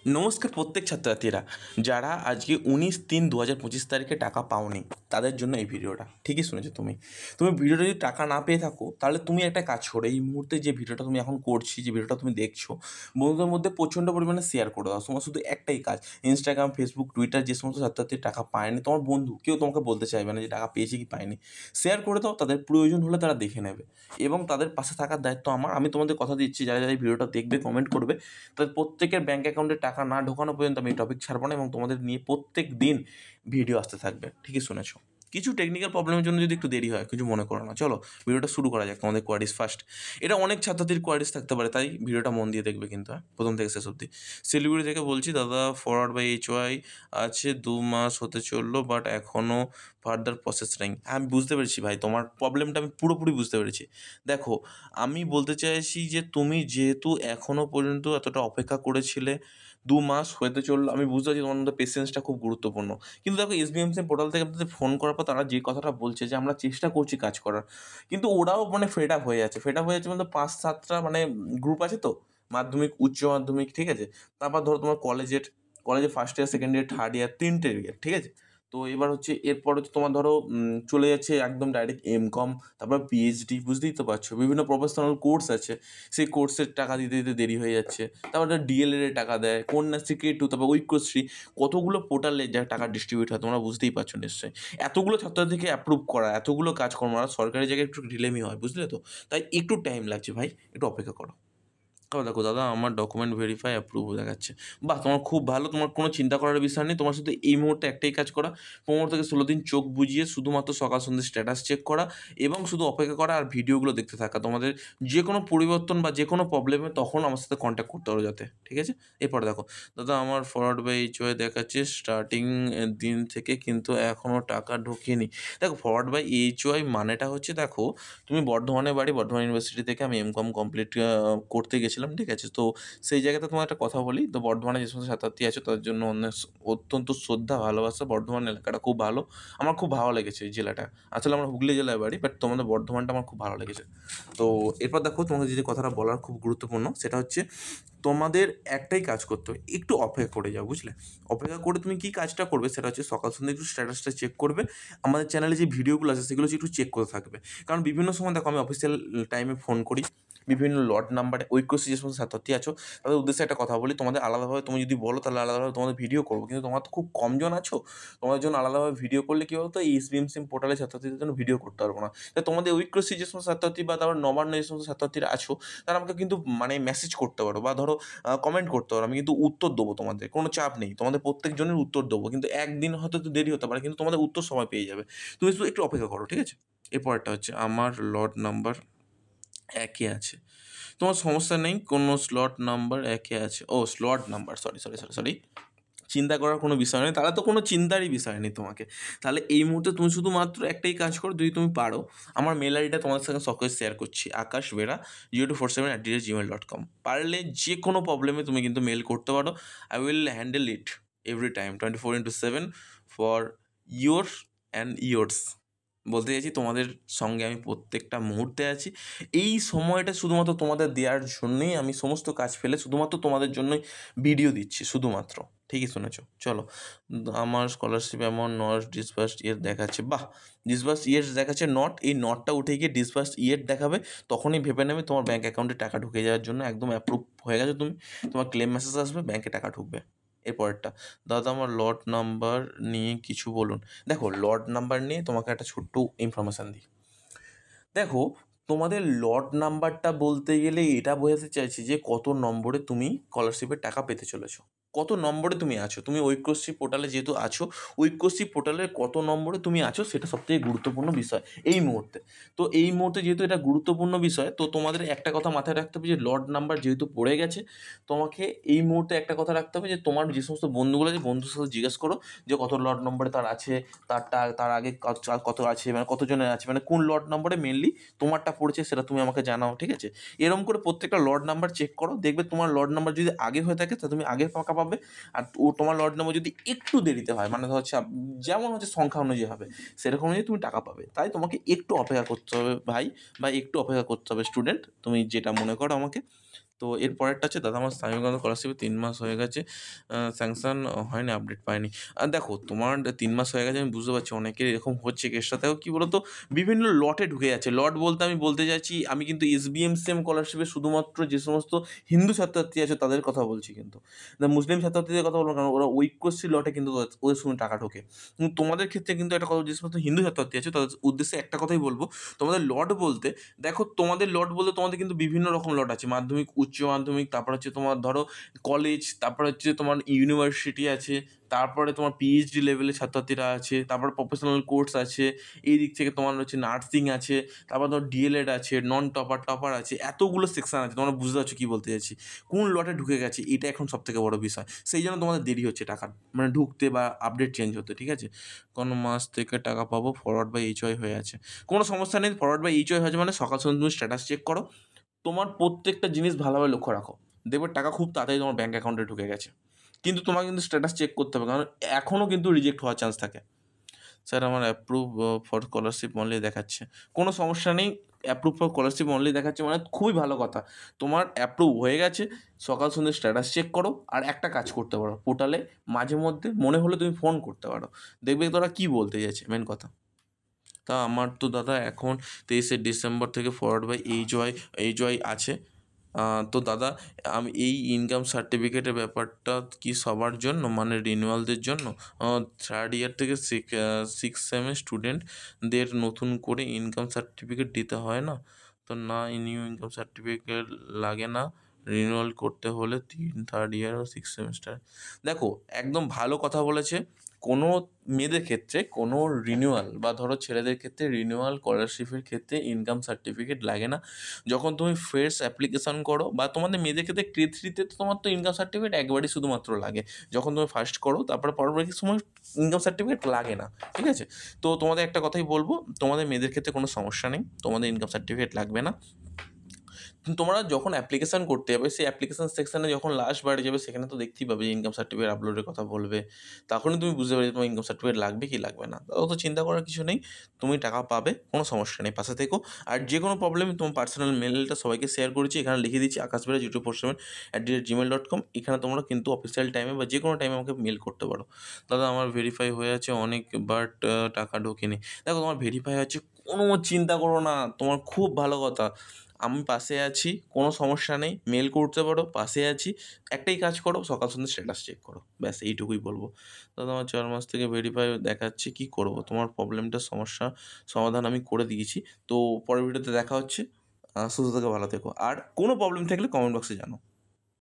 নমস্কার প্রত্যেক ছাত্রছাত্রীরা যারা আজকে 19/3/2025 তারিখে টাকা পাওনি তাদের জন্য এই ভিডিওটা। ঠিকই শুনেছো তুমি ভিডিওটা যদি টাকা না পেয়ে থাকো তাহলে তুমি একটা কাজ করো, এই মুহূর্তে যে ভিডিওটা তুমি এখন করছি, যে ভিডিওটা তুমি দেখছো, বন্ধুদের মধ্যে প্রচণ্ড পরিমাণে শেয়ার করে দাও। তোমার শুধু একটাই কাজ, ইনস্টাগ্রাম, ফেসবুক, টুইটার যে সমস্ত ছাত্রছাত্রী টাকা পায়নি, তোমার বন্ধু কেউ তোমাকে বলতে চাইবে না যে টাকা পেয়েছে কি পায়নি, শেয়ার করে দাও। তাদের প্রয়োজন হলে তারা দেখে নেবে এবং তাদের পাশে থাকার দায়িত্ব আমার। আমি তোমাদের কথা দিচ্ছি, যারা যারা এই ভিডিওটা দেখবে, কমেন্ট করবে, তাদের প্রত্যেকের ব্যাঙ্ক অ্যাকাউন্টে টাকা না ঢোকানো পর্যন্ত আমি এই টপিক ছাড়বো না এবং তোমাদের নিয়ে প্রত্যেক দিন ভিডিও আসতে থাকবে। ঠিকই শুনেছো। কিছু টেকনিক্যাল প্রবলেমের জন্য যদি একটু দেরি হয়, কিছু মনে করো না। চলো ভিডিওটা শুরু করা যাক। তোমাদের কোয়ারিজ ফার্স্ট, এটা অনেক ছাত্রছাত্রীর কোয়ারিজ থাকতে পারে, তাই ভিডিওটা মন দিয়ে দেখবে কিন্তু, হ্যাঁ, প্রথম থেকে শেষ অবধি। শিলিগুড়ি থেকে বলছি দাদা, ফরওয়ার্ড বাই HY আছে, 2 মাস হতে চললো বাট এখনও ফার্দার প্রসেস নেই। আমি বুঝতে পেরেছি ভাই, তোমার প্রবলেমটা আমি পুরোপুরি বুঝতে পেরেছি। দেখো, আমি বলতে চাইছি যে তুমি যেহেতু এখনও পর্যন্ত এতটা অপেক্ষা করেছিলে, 2 মাস হতে চললো, আমি বুঝতে পারছি তোমার মধ্যে পেশেন্সটা খুব গুরুত্বপূর্ণ। কিন্তু দেখো, SBMC পোর্টাল থেকে আপনাদের ফোন করার পর তারা যে কথাটা বলছে যে আমরা চেষ্টা করছি কাজ করার, কিন্তু ওরাও মানে ফেড আপ হয়ে যাচ্ছে। মানে 5-7টা মানে গ্রুপ আছে তো, মাধ্যমিক, উচ্চ মাধ্যমিক, ঠিক আছে, তারপর ধরো তোমার কলেজে first year, second year, third year, 3টে ইয়ার, ঠিক আছে। তো এবার হচ্ছে এরপর হচ্ছে তোমার ধরো চলে যাচ্ছে একদম ডাইরেক্ট MCOM, তারপর PhD, বুঝতেই তো পারছো, বিভিন্ন প্রফেশনাল কোর্স আছে, সেই কোর্সের টাকা দিতে দিতে দেরি হয়ে যাচ্ছে। তারপরে DLED এর টাকা দেয়, কন্যাশ্রী, K2, তারপর ঐক্যশ্রী, কতগুলো পোর্টালে যা টাকা ডিস্ট্রিবিউট হয় তোমরা বুঝতেই পারছো নিশ্চয়ই। এতগুলো ছাত্রছাত্রীকে অ্যাপ্রুভ করা, এতগুলো কাজকর্ম, আর সরকারি জায়গায় একটু ঢিলেমি হয়, বুঝলে তো, তাই একটু টাইম লাগছে ভাই, একটু অপেক্ষা করো। দেখো দাদা, আমার ডকুমেন্ট ভেরিফাই অ্যাপ্রুভ দেখাচ্ছে। বাহ, তোমার খুব ভালো, তোমার কোনো চিন্তা করার বিষয় নেই। তোমার শুধু এই মুহূর্তে একটাই কাজ করা, 15 থেকে 16 দিন চোখ বুজিয়ে শুধুমাত্র সকাল সন্ধ্যে স্ট্যাটাস চেক করা এবং শুধু অপেক্ষা করা আর ভিডিওগুলো দেখতে থাকা। তোমাদের যে কোনো পরিবর্তন বা যে কোনো প্রবলেমে তখন আমার সাথে কন্ট্যাক্ট করতে পারো যাতে, ঠিক আছে। এরপরে দেখো দাদা, আমার ফরওয়ার্ড বাই HY দেখাচ্ছে স্টার্টিং দিন থেকে, কিন্তু এখনও টাকা ঢোকেনি। দেখো, ফরওয়ার্ড বাই HY মানেটা হচ্ছে, দেখো তুমি বর্ধমানের বাড়ি, বর্ধমান ইউনিভার্সিটি থেকে আমি MCOM কমপ্লিট করতে গেছিলাম, ঠিক আছে। তো সেই জায়গাতে তোমার একটা কথা বলি, তো বর্ধমানে যে সমস্ত ছাত্রছাত্রী আছে তাদের জন্য অনেক অত্যন্ত শ্রদ্ধা, ভালোবাসা। বর্ধমান এলাকাটা খুব ভালো, আমার খুব ভালো লেগেছে এই জেলাটা। আসলে আমার হুগলি জেলায় বাড়ি, বাট তোমাদের বর্ধমানটা আমার খুব ভালো লেগেছে। তো এরপর দেখো, তোমাকে যে কথাটা বলার খুব গুরুত্বপূর্ণ, সেটা হচ্ছে তোমাদের একটাই কাজ করতে হবে, একটু অপেক্ষা করে যাও, বুঝলে। অপেক্ষা করে তুমি কী কাজটা করবে, সেটা হচ্ছে সকাল সন্ধ্যা একটু স্ট্যাটাসটা চেক করবে, আমাদের চ্যানেলে যে ভিডিওগুলো আছে সেগুলো হচ্ছে একটু চেক করে থাকবে। কারণ বিভিন্ন সময় দেখো, আমি অফিসিয়াল টাইমে ফোন করি বিভিন্ন লট নাম্বারে, ঐক্যশ্রী যে সমস্ত ছাত্রছাত্রী আছো তাদের উদ্দেশ্যে একটা কথা বলি, তোমাদের আলাদাভাবে তুমি যদি বলো তাহলে আলাদাভাবে তোমাদের ভিডিও করবো, কিন্তু তোমরা তো খুব কমজন আছো, তোমাদের জন্য আলাদাভাবে ভিডিও করলে কী বলতো, এই SBMC পোর্টালে ছাত্রছাত্রীদের জন্য ভিডিও করতে পারবো না। তাই তোমাদের ঐক্যশ্রী যে সমস্ত ছাত্রছাত্রী বা তারপর নবান্ন যে সমস্ত ছাত্রছাত্রীরা আছো, তারা আমাকে কিন্তু মানে মেসেজ করতে পারো বা ধরো কমেন্ট করতে পারো, আমি কিন্তু উত্তর দেবো, তোমাদের কোনো চাপ নেই, তোমাদের প্রত্যেকজনের উত্তর দেবো, কিন্তু একদিন হয়তো একটু দেরি হতে পারে, কিন্তু তোমাদের উত্তর সময় পেয়ে যাবে। তুমি শুধু একটু অপেক্ষা করো, ঠিক আছে। এরপরটা হচ্ছে আমার লট নাম্বার একই আছে, তোমার সমস্যা নেই, কোনো স্লট নাম্বার একই আছে। ও স্লট নাম্বার, সরি, চিন্তা করার কোনো বিষয় নেই, তাহলে তো কোনো চিন্তারই বিষয় নেই তোমাকে। তাহলে এই মুহূর্তে তুমি শুধুমাত্র একটাই কাজ করো, যদি তুমি পারো, আমার মেল আইডিটা তোমার সঙ্গে সকলে শেয়ার করছি, akashbera0247@gmail.com। পারলে যে কোনো প্রবলেমে তুমি কিন্তু মেল করতে পারো, I will handle it every time 24/7 for your and yours. বলতে চাইছি তোমাদের সঙ্গে আমি প্রত্যেকটা মুহূর্তে আছি। এই সময়টা শুধুমাত্র তোমাদের দেওয়ার জন্যই আমি সমস্ত কাজ ফেলে শুধুমাত্র তোমাদের জন্যই ভিডিও দিচ্ছি, শুধুমাত্র। ঠিকই শুনেছো। চলো, আমার স্কলারশিপ অ্যামাউন্ট নট ডিসবার্সড ইয়ের দেখাচ্ছে। বাহ, ডিসবার্সড ইয়ের দেখাচ্ছে নট, এই নটটা উঠে গিয়ে ডিসবার্সড ইয়ের দেখাবে, তখনই ভেবে নেবে তোমার ব্যাঙ্ক অ্যাকাউন্টে টাকা ঢুকে যাওয়ার জন্য একদম অ্যাপ্রুভ হয়ে গেছে তুমি, তোমার ক্লেম মেসেজ আসবে, ব্যাঙ্কে টাকা ঢুকবে। এরপরেরটা, দাদা আমার লট নাম্বার নিয়ে কিছু বলুন। দেখো, লট নাম্বার নিয়ে তোমাকে একটা ছোট্ট ইনফরমেশান দিই। দেখো, তোমাদের লট নাম্বারটা বলতে গেলে এটা বোঝাতে চাইছি যে কত নম্বরে তুমি স্কলারশিপের টাকা পেতে চলেছো, কত নম্বরে তুমি আছো। তুমি ঐক্যশ্রী পোর্টালে যেহেতু আছো, ঐক্যশ্রী পোর্টালের কত নম্বরে তুমি আছো সেটা সবথেকে গুরুত্বপূর্ণ বিষয় এই মুহূর্তে। তো এই মুহূর্তে যেহেতু এটা গুরুত্বপূর্ণ বিষয়, তো তোমাদের একটা কথা মাথায় রাখতে হবে যে লট নাম্বার যেহেতু পড়ে গেছে, তোমাকে এই মুহূর্তে একটা কথা রাখতে হবে যে তোমার যে সমস্ত বন্ধুগুলো আছে, বন্ধুর সাথে জিজ্ঞেস করো যে কত লট নম্বরে তার আছে, তার আগে কত আছে, মানে কতজনের আছে, মানে কোন লট নম্বরে মেনলি তোমারটা পড়েছে সেটা তুমি আমাকে জানাও, ঠিক আছে। এরকম করে প্রত্যেকটা লট নাম্বার চেক করো, দেখবে তোমার লট নাম্বার যদি আগে হয়ে থাকে তাহলে তুমি আগের ফাঁকা পাবে, আর তোমার লট নাম্বার যদি একটু দেরিতে হয়, মানে হচ্ছে যেমন হচ্ছে সংখ্যা অনুযায়ী হবে, সেরকম অনুযায়ী তুমি টাকা পাবে। তাই তোমাকে একটু অপেক্ষা করতে হবে ভাই, বা একটু অপেক্ষা করতে হবে স্টুডেন্ট, তুমি যেটা মনে করো আমাকে। তো এর পরেরটা হচ্ছে, দাদা আমার স্বামীগঞ্জ স্কলারশিপে 3 মাস হয়ে গেছে, স্যাংশন হয়নি, আপডেট পাইনি। দেখো তোমার 3 মাস হয়ে গেছে, আমি বুঝতে পারছি অনেকের এরকম হচ্ছে কেসটা। দেখো কী বলো তো, বিভিন্ন লটে ঢুকে যাচ্ছে। লট বলতে আমি বলতে চাইছি, আমি কিন্তু এসবিএমসিএম স্কলারশিপে শুধুমাত্র যে সমস্ত হিন্দু ছাত্রছাত্রী আছে তাদের কথা বলছি, কিন্তু মুসলিম ছাত্রছাত্রীদের কথা বলবো, কারণ ওরা ঐক্যশ্রী লটে কিন্তু ওদের সঙ্গে টাকা ঢোকে। কিন্তু তোমাদের ক্ষেত্রে কিন্তু একটা কথা, যে সমস্ত হিন্দু ছাত্রছাত্রী আছে তাদের উদ্দেশ্যে একটা কথাই বলবো, তোমাদের লট বলতে, দেখো তোমাদের লট বলতে তোমাদের কিন্তু বিভিন্ন রকম লট আছে, মাধ্যমিক, উচ্চ মাধ্যমিক, তারপর হচ্ছে তোমার ধরো কলেজ, তারপর হচ্ছে তোমার ইউনিভার্সিটি আছে, তারপরে তোমার পিএইচডি লেভেলের ছাত্রছাত্রীরা আছে, তারপর প্রফেশনাল কোর্স আছে, এই দিক থেকে তোমার হচ্ছে নার্সিং আছে, তারপর তোমার ডিএলএড আছে, নন টপার, টপার আছে, এতগুলো সেকশন আছে। তোমরা বুঝতে পারছো কী বলতে চাইছি, কোন লটে ঢুকে গেছে এটা এখন সবথেকে বড় বিষয়। সেই জন্য তোমাদের দেরি হচ্ছে টাকা মানে ঢুকতে বা আপডেট চেঞ্জ হতে, ঠিক আছে? কোনো মাস থেকে টাকা পাবো, ফরওয়ার্ড বাই এইচওয়াই হয়ে আছে, কোনো সমস্যা নেই। ফরওয়ার্ড বাই এইচওয়াই হয়েছে মানে সকাল সন্ধ্যা তুমি স্ট্যাটাস চেক করো, তোমার প্রত্যেকটা জিনিস ভালোভাবে লক্ষ্য রাখো, দেখবে টাকা খুব তাড়াতাড়ি তোমার ব্যাঙ্ক অ্যাকাউন্টে ঢুকে গেছে। কিন্তু তোমাকে কিন্তু স্ট্যাটাস চেক করতে হবে, কারণ এখনও কিন্তু রিজেক্ট হওয়ার চান্স থাকে। স্যার আমার অ্যাপ্রুভ ফর স্কলারশিপ অনলি দেখাচ্ছে, কোনো সমস্যা নেই। অ্যাপ্রুভ ফর স্কলারশিপ অনলি দেখাচ্ছে মানে খুবই ভালো কথা, তোমার অ্যাপ্রুভ হয়ে গেছে। সকাল সন্ধ্যে স্ট্যাটাস চেক করো, আর একটা কাজ করতে পারো, পোর্টালে মাঝে মধ্যে মনে হলে তুমি ফোন করতে পারো, দেখবে তোরা কী বলতে চাইছে মেন কথা। তা আমার তো দাদা এখন 23শে ডিসেম্বর থেকে ফরওয়ার্ড বাই এইচওয়াই আছে। তো দাদা আমি এই ইনকাম সার্টিফিকেটের ব্যাপারটা কি সবার জন্য, মানে রিনিউয়ালদের জন্য? থার্ড ইয়ার থেকে সিক্স সেমের স্টুডেন্টদের নতুন করে ইনকাম সার্টিফিকেট দিতে হয় না তো? না, নিউ ইনকাম সার্টিফিকেট লাগে না রিনিউয়াল করতে হলে থার্ড ইয়ার ও সিক্স সেমিস্টার। দেখো একদম ভালো কথা বলেছে। কোনো মেয়েদের ক্ষেত্রে কোনো রিনিউয়াল, বা ধরো ছেলেদের ক্ষেত্রে রিনিউয়াল স্কলারশিপের ক্ষেত্রে ইনকাম সার্টিফিকেট লাগে না। যখন তুমি ফ্রেশ অ্যাপ্লিকেশন করো, বা তোমাদের মেয়েদের ক্ষেত্রে K3-তে তো তোমার তো ইনকাম সার্টিফিকেট একবারই শুধুমাত্র লাগে, যখন তুমি ফার্স্ট করো, তারপরে পরবর্তী সময় ইনকাম সার্টিফিকেট লাগে না, ঠিক আছে? তো তোমাদের একটা কথাই বলবো, তোমাদের মেয়েদের ক্ষেত্রে কোনো সমস্যা নেই, তোমাদের ইনকাম সার্টিফিকেট লাগবে না। তোমরা যখন অ্যাপ্লিকেশন করতে যাবে, সেই অ্যাপ্লিকেশন সেকশানে যখন লাস্ট বারে যাবে, সেখানে তো দেখতেই পাবে যে ইনকাম সার্টিফিকেট আপলোডের কথা বলবে। তখনই তুমি বুঝতে পারবে যে তোমার ইনকাম সার্টিফিকেট লাগবে কি লাগবে না। অত চিন্তা করার কিছু নেই, তুমি টাকা পাবে, কোনো সমস্যা নেই, পাশে থেকো। আর যে কোনো প্রবলেম তোমার পার্সোনাল মেলটা সবাইকে শেয়ার করেছি, এখানে লিখে দিচ্ছি akashbiraj247@gmail.com। এখানে তোমরা কিন্তু অফিসিয়াল টাইমে বা যে কোনো টাইমে আমাকে মেল করতে পারো। দাদা আমার ভেরিফাই হয়ে আছে অনেক, বাট টাকা ঢোকেনি। দেখো তোমার ভেরিফাই আছে, কোনো চিন্তা করো না, তোমার খুব ভালো কথা। আমি পাশে আছি, কোনো সমস্যা নেই, মেল করতে পারো, পাশে আছি। একটাই কাজ করো, সকাল সন্ধ্যে স্ট্যাটাস চেক করো, ব্যাস এইটুকুই বলবো। দাদা আমার 4 মাস থেকে ভেরিফাই দেখাচ্ছে, কী করবো? তোমার প্রবলেমটার সমস্যা সমাধান আমি করে দিয়েছি। তো পরের ভিডিওতে দেখা হচ্ছে। সুস্থ থেকো, ভালো থেকো। আর কোনো প্রবলেম থাকলে কমেন্ট বক্সে জানাও।